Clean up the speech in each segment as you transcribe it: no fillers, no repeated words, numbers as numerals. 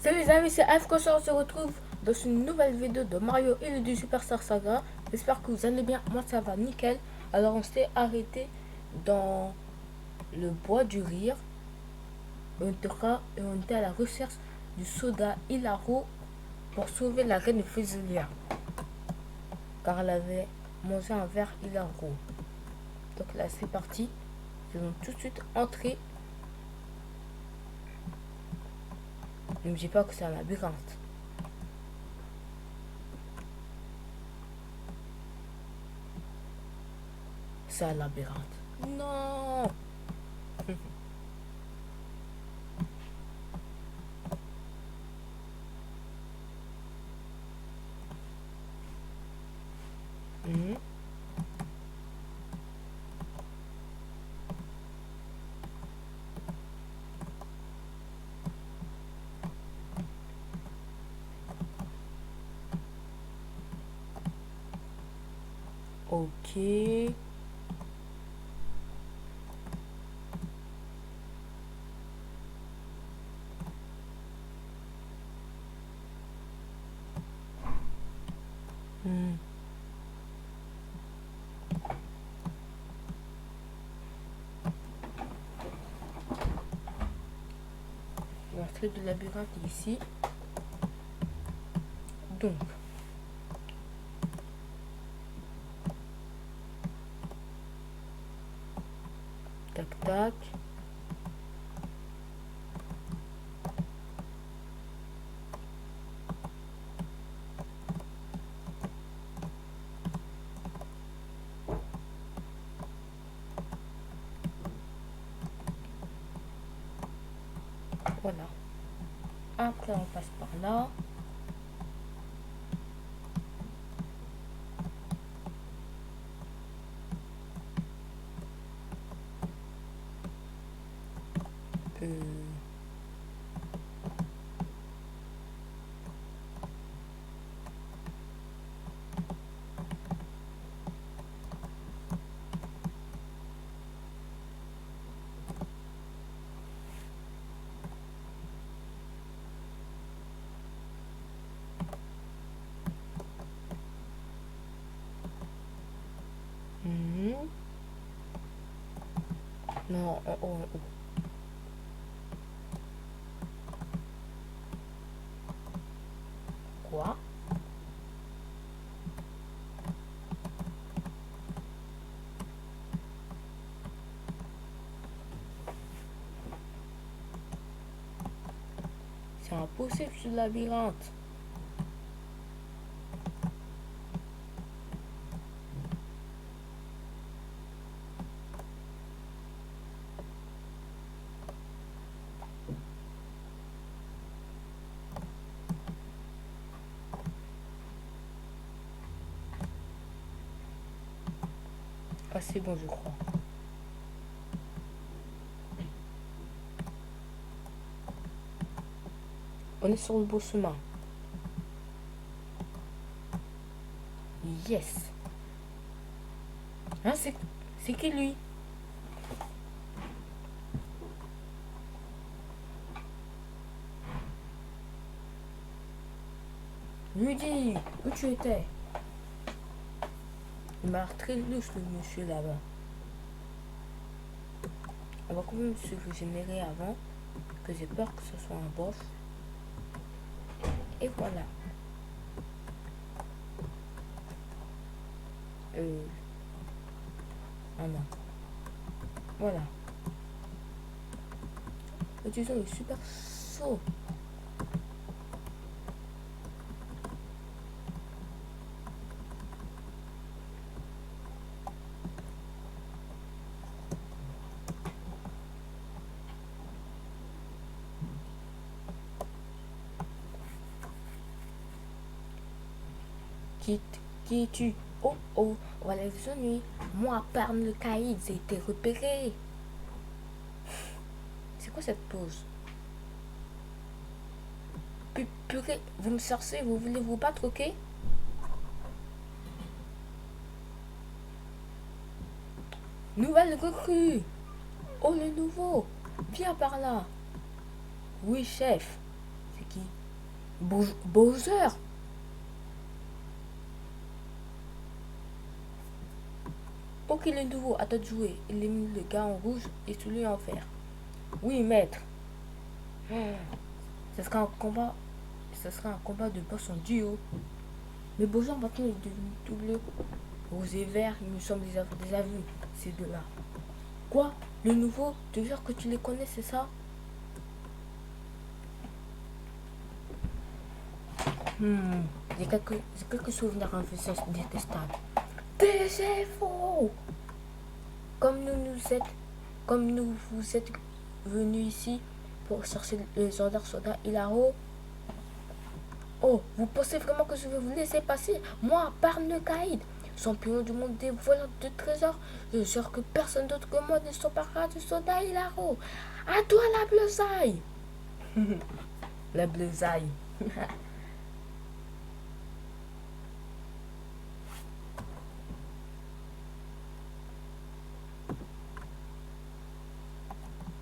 Salut les amis, c'est AFCOSA, on se retrouve dans une nouvelle vidéo de Mario et le du Superstar Saga. J'espère que vous allez bien, moi ça va nickel. Alors on s'est arrêté dans le bois du rire. On était à la recherche du soda Hilaro pour sauver la reine Fusilia. Car elle avait mangé un verre Hilaro. Donc là c'est parti. Ils vont tout de suite entrer. Ne me dis pas que c'est un labyrinthe. C'est un labyrinthe. Non. Ok. L'entrée du labyrinthe est ici. Donc, tac tac. Voilà. Après, on passe par là. Non, Quoi? C'est impossible ce labyrinthe. Ah, c'est bon, je crois. On est sur le beau chemin. Yes. Hein, c'est qui lui? Rudy, où tu étais? Il m'a l'air très louche le monsieur là-bas. On va quand même se régénérer avant, que j'ai peur que ce soit un boss. Et voilà. Ah non. Voilà. Utilisons le super saut. Qui es-tu? Oh oh, voilà les ennuis. Moi, par le caïd, j'ai été repéré. C'est quoi cette pause? Purée, vous me cherchez, vous voulez vous battre, ok? Nouvelle recrue. Oh, le nouveau. Viens par là. Oui, chef. C'est qui? Bowser. Ok, le nouveau, à toi de jouer. Élimine le gars en rouge et celui en vert. Oui, maître. Ce sera un combat. Ce sera un combat de boss en duo. Mais Bowser maintenant il est devenu tout bleu. Rose et vert, il me semble les avoir déjà vus, ces deux-là. Quoi? Le nouveau? Tu veux dire que tu les connais, c'est ça? J'ai quelques souvenirs en faisant détestables. C'est faux! Comme comme vous êtes venus ici pour chercher le soldat Hilaro. Oh, vous pensez vraiment que je vais vous laisser passer? Moi, Parne Caïd, champion du monde des voleurs de trésors, je jure que personne d'autre que moi ne s'emparera du soldat Hilaro. À toi la bleusaille! La bleusaille.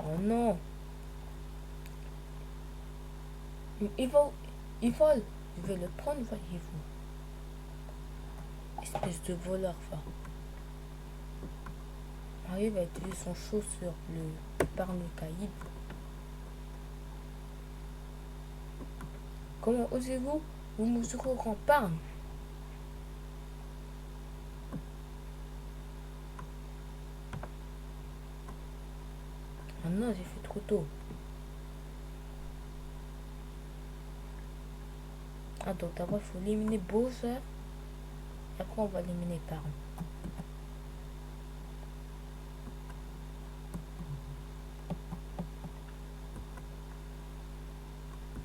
Oh non. Il vole. Il vole. Je vais le prendre, voyez-vous. Espèce de voleur, va. Mario va utiliser son show sur le Parne Caïd. Comment osez-vous vous mesurer au grand Parne? Ah non, j'ai fait trop tôt. Ah, donc d'abord, il faut éliminer Bowser. Et après, on va éliminer Parne.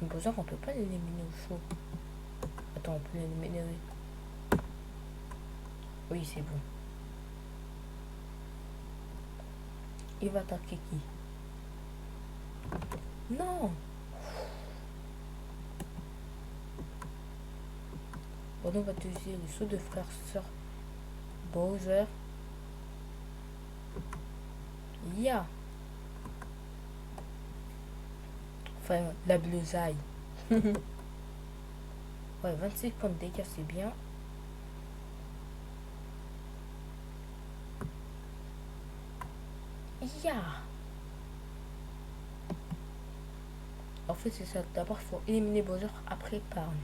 Mais Bowser, on peut pas l'éliminer au chaud. Attends, on peut l'éliminer, oui. Oui, c'est bon. Il va attaquer qui? Non! Bon, on va utiliser le saut de frère sur Bowser. Ya! Enfin, la bleusaille. Ouais, 26 points de dégâts, c'est bien. Ya! En fait, c'est ça. D'abord, il faut éliminer Bowser, après Parne.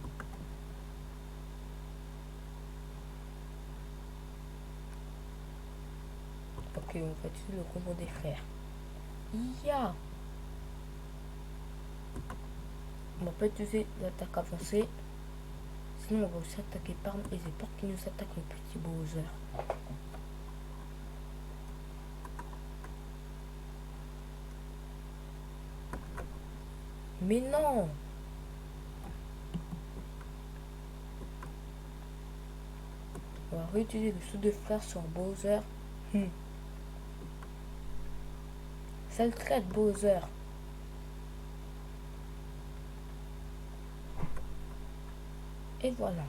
Ok, on va utiliser le combo des frères. Ya! On va pas utiliser l'attaque avancée. Sinon, on va aussi attaquer Parne et c'est pour qu'il nous attaque le petit Bowser. Mais non! On va réutiliser le saut de fer sur Bowser. Ça le traite, Bowser. Et voilà.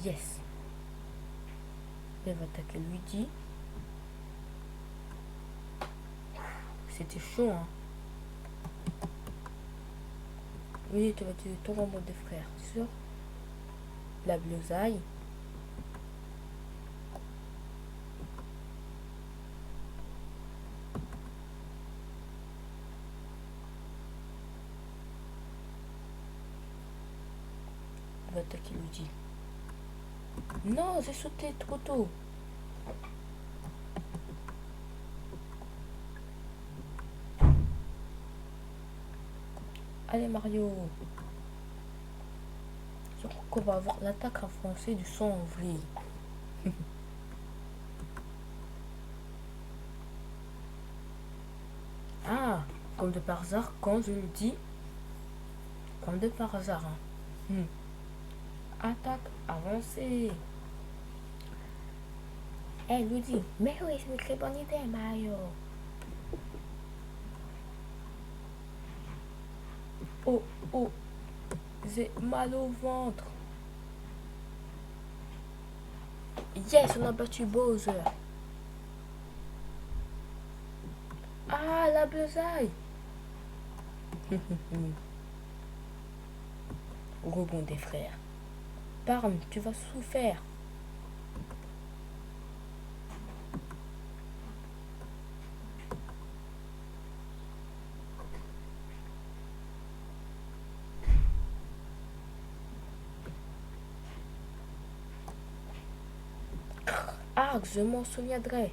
Yes. Il va attaquer Luigi. C'était chaud, hein. Oui, tu vas utiliser ton combo de frères sur la bleusaille. On va attaquer Luigi. Non, j'ai sauté trop tôt. Allez Mario. Je crois qu'on va avoir l'attaque avancée du son en vrille. Ah, comme de par hasard, quand je le dis, comme de par hasard. Hein. Attaque avancée. Eh, Luigi, mais oui, c'est une très bonne idée, Mario. Oh, oh, j'ai mal au ventre. Yes, on a battu Bowser. Ah, la besaille. Rebond des frères. Parme, tu vas souffrir. Ah, je m'en souviendrai.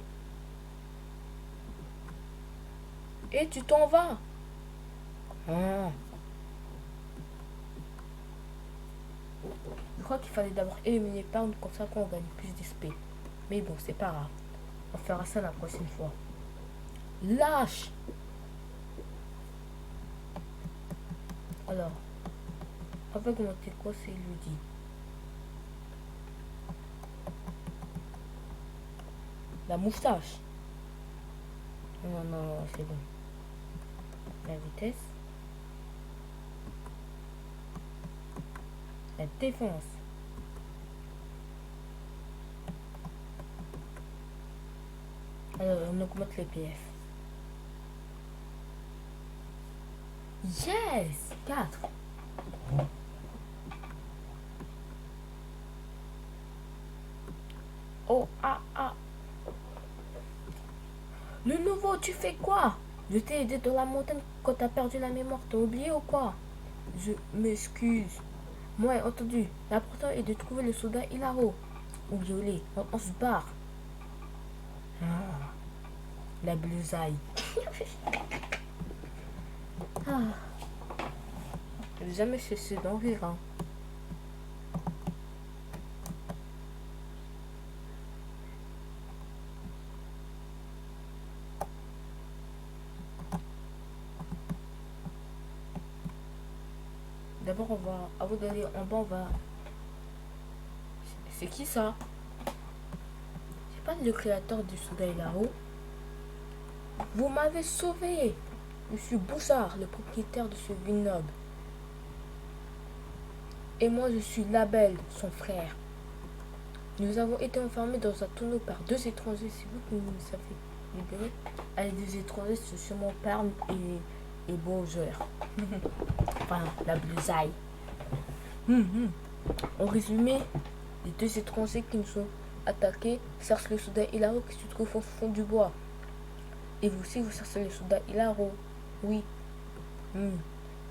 Et tu t'en vas. Ah. Je crois qu'il fallait d'abord éliminer Parme, comme ça qu'on gagne plus d'XP. Mais bon, c'est pas grave. On fera ça la prochaine fois. Lâche. Alors, on va augmenter quoi, c'est lui. La moustache. Non, non, non, c'est bon. La vitesse. La défense. Alors, on augmente les PF. Yes! 4. Oh, ah, ah. Le nouveau, tu fais quoi? Je t'ai aidé dans la montagne quand t'as perdu la mémoire. T'as oublié ou quoi? Je m'excuse. Moi, entendu. L'important est de trouver le soldat Hilaro. Ou violet. On se barre. Ah, la blousaille. Ah. Je vais jamais cesser d'en rire. Hein. D'abord, on va, avant d'aller en bas, on va... C'est qui ça? C'est pas le créateur du soldat Hilaro? Vous m'avez sauvé! Monsieur Boussard, le propriétaire de ce vignoble. Et moi, je suis Label, son frère. Nous avons été enfermés dans un tonneau par 2 étrangers. C'est vous qui nous avez libérés. Les 2 étrangers, c'est sûrement Parme et Bowser. Enfin, la blousaille. En résumé, les 2 étrangers qui nous ont attaqués cherchent le soldat Hilaro qui se trouve au fond du bois. Et vous aussi, vous cherchez le soldat Hilaro. Oui.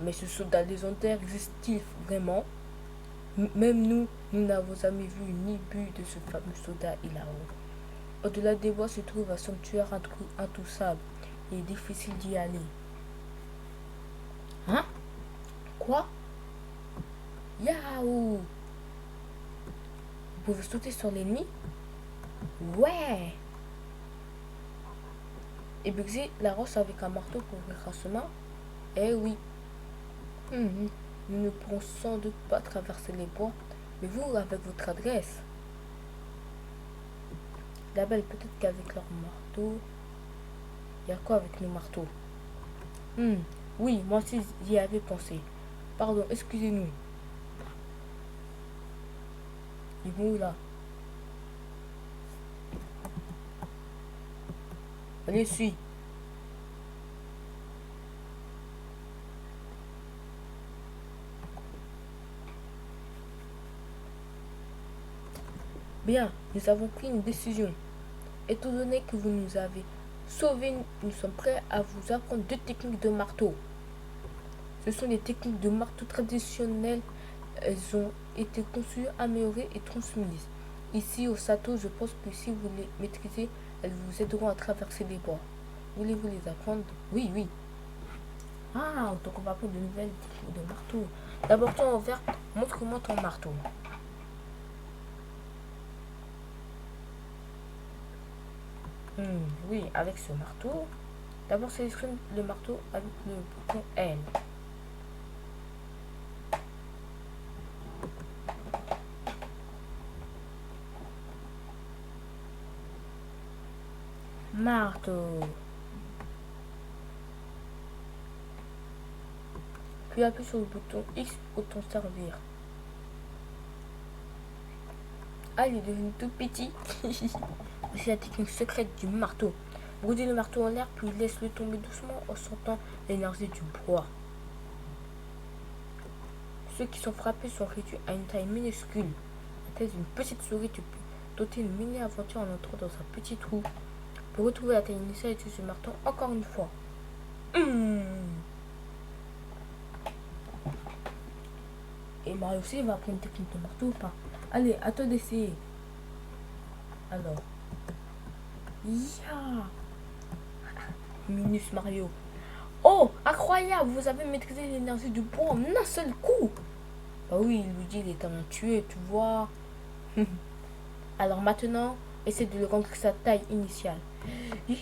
Mais ce soldat légendaire existe-t-il vraiment? Même nous n'avons jamais vu ni bu de ce fameux soldat Hilaro. Au-delà des bois se trouve un sanctuaire intouchable. Il est difficile d'y aller. Hein? Quoi? Yahoo! Vous pouvez sauter sur l'ennemi? Ouais! Et Bugsy la roche avec un marteau pour ouvrir un chemin? Eh oui. Nous ne pourrons sans doute pas traverser les bois, mais vous, avec votre adresse. La belle, peut-être qu'avec leur marteau... Il y a quoi avec nos marteaux? Oui, moi aussi j'y avais pensé. Pardon, excusez-nous. Ils vont où là? Allez, suis. Bien, nous avons pris une décision. Étant donné que vous nous avez sauvés, nous sommes prêts à vous apprendre 2 techniques de marteau. Ce sont des techniques de marteau traditionnelles. Elles ont été conçues, améliorées et transmises. Ici au château, je pense que si vous les maîtrisez, elles vous aideront à traverser les bois. Voulez-vous les apprendre? Oui, oui. Ah, donc on va apprendre de nouvelles techniques de marteau. D'abord, toi en vert, montre-moi ton marteau. Oui, avec ce marteau. D'abord, sélectionne le marteau avec le bouton L. Marteau. Puis appuie sur le bouton X pour t'en servir. Ah, il est devenu tout petit. C'est la technique secrète du marteau. Brûlez le marteau en l'air, puis laisse-le tomber doucement en sentant l'énergie du bois. Ceux qui sont frappés sont réduits à une taille minuscule. La taille d'une petite souris, tu peux doter une mini-aventure en entrant dans un petit trou. Pour retrouver la taille initiale, utilise le marteau encore une fois. Et Mario aussi va apprendre une technique de marteau ou pas? Allez, à toi d'essayer. Alors. Yeah. Minus Mario. Oh, incroyable, vous avez maîtrisé l'énergie du bois en un seul coup. Bah oui, Luigi, il est talentueux, tu vois. Alors maintenant, essaie de le rendre sa taille initiale. Yeah.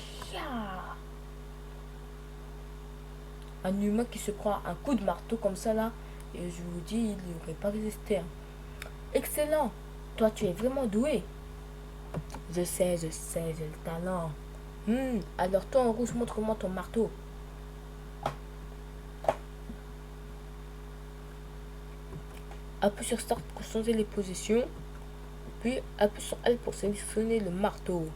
Un humain qui se prend un coup de marteau comme ça là, et je vous dis, il n'aurait pas résisté. Excellent. Toi, tu es vraiment doué. Je sais, j'ai le talent. Alors toi en rouge, montre-moi ton marteau. Appuie sur Start pour changer les positions. Puis appuie sur L pour sélectionner le marteau.